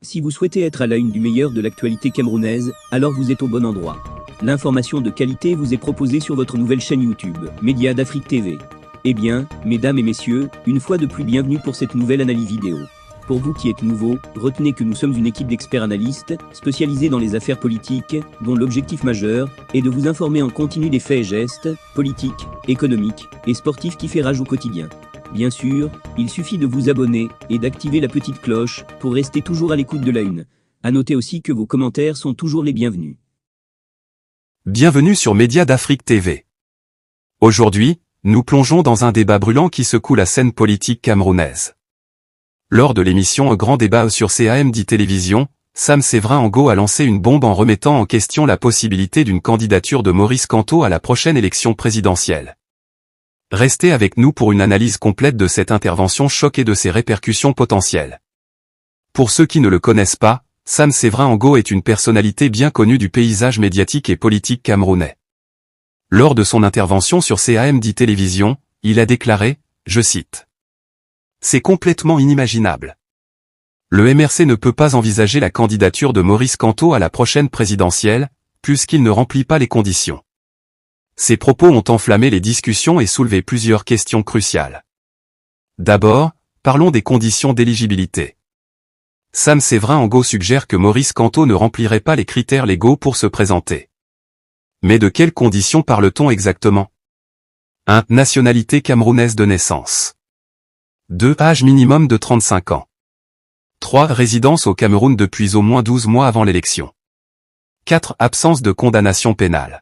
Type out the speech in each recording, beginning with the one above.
Si vous souhaitez être à la une du meilleur de l'actualité camerounaise, alors vous êtes au bon endroit. L'information de qualité vous est proposée sur votre nouvelle chaîne YouTube, Média d'Afrique TV. Eh bien, mesdames et messieurs, une fois de plus bienvenue pour cette nouvelle analyse vidéo. Pour vous qui êtes nouveaux, retenez que nous sommes une équipe d'experts analystes, spécialisés dans les affaires politiques, dont l'objectif majeur est de vous informer en continu des faits et gestes, politiques, économiques et sportifs qui fait rage au quotidien. Bien sûr, il suffit de vous abonner et d'activer la petite cloche pour rester toujours à l'écoute de la une. À noter aussi que vos commentaires sont toujours les bienvenus. Bienvenue sur Média d'Afrique TV. Aujourd'hui, nous plongeons dans un débat brûlant qui secoue la scène politique camerounaise. Lors de l'émission Un grand débat sur CAMD Télévision, Sam Séverin Angot a lancé une bombe en remettant en question la possibilité d'une candidature de Maurice Kamto à la prochaine élection présidentielle. Restez avec nous pour une analyse complète de cette intervention choc et de ses répercussions potentielles. Pour ceux qui ne le connaissent pas, Sam Séverin Angot est une personnalité bien connue du paysage médiatique et politique camerounais. Lors de son intervention sur CAMD Télévision, il a déclaré, je cite, « C'est complètement inimaginable. Le MRC ne peut pas envisager la candidature de Maurice Kamto à la prochaine présidentielle, puisqu'il ne remplit pas les conditions. » Ces propos ont enflammé les discussions et soulevé plusieurs questions cruciales. D'abord, parlons des conditions d'éligibilité. Sam Séverin Angot suggère que Maurice Kamto ne remplirait pas les critères légaux pour se présenter. Mais de quelles conditions parle-t-on exactement? 1. Nationalité camerounaise de naissance. 2. Âge minimum de 35 ans. 3. Résidence au Cameroun depuis au moins 12 mois avant l'élection. 4. Absence de condamnation pénale.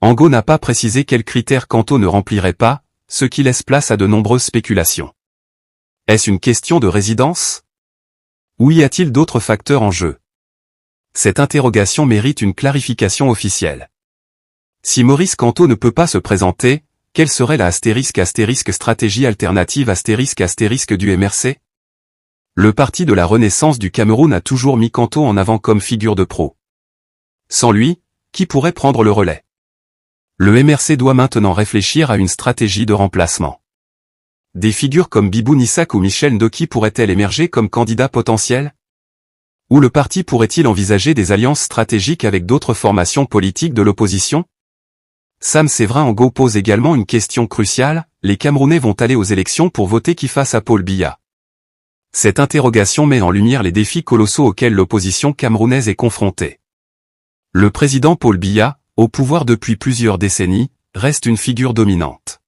Angot n'a pas précisé quels critères Kamto ne remplirait pas, ce qui laisse place à de nombreuses spéculations. Est-ce une question de résidence? Ou y a-t-il d'autres facteurs en jeu? Cette interrogation mérite une clarification officielle. Si Maurice Kamto ne peut pas se présenter, quelle serait la * stratégie alternative * du MRC? Le Parti de la Renaissance du Cameroun a toujours mis Kamto en avant comme figure de proue. Sans lui, qui pourrait prendre le relais? Le MRC doit maintenant réfléchir à une stratégie de remplacement. Des figures comme Bibou Nissak ou Michel Ndoki pourraient-elles émerger comme candidats potentiels? Ou le parti pourrait-il envisager des alliances stratégiques avec d'autres formations politiques de l'opposition? Sam Séverin Angot pose également une question cruciale, les Camerounais vont aller aux élections pour voter qui face à Paul Biya? Cette interrogation met en lumière les défis colossaux auxquels l'opposition camerounaise est confrontée. Le président Paul Biya, au pouvoir depuis plusieurs décennies, reste une figure dominante.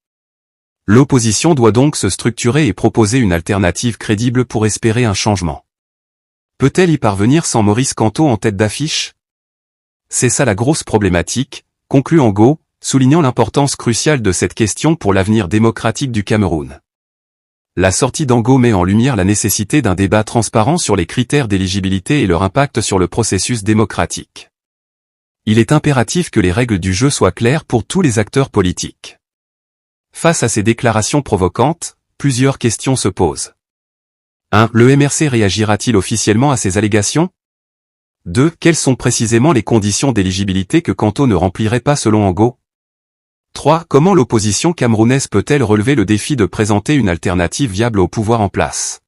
L'opposition doit donc se structurer et proposer une alternative crédible pour espérer un changement. Peut-elle y parvenir sans Maurice Kamto en tête d'affiche? C'est ça la grosse problématique, conclut Angot, soulignant l'importance cruciale de cette question pour l'avenir démocratique du Cameroun. La sortie d'Angot met en lumière la nécessité d'un débat transparent sur les critères d'éligibilité et leur impact sur le processus démocratique. Il est impératif que les règles du jeu soient claires pour tous les acteurs politiques. Face à ces déclarations provocantes, plusieurs questions se posent. 1. Le MRC réagira-t-il officiellement à ces allégations? 2. Quelles sont précisément les conditions d'éligibilité que Kamto ne remplirait pas selon Angot? 3. Comment l'opposition camerounaise peut-elle relever le défi de présenter une alternative viable au pouvoir en place?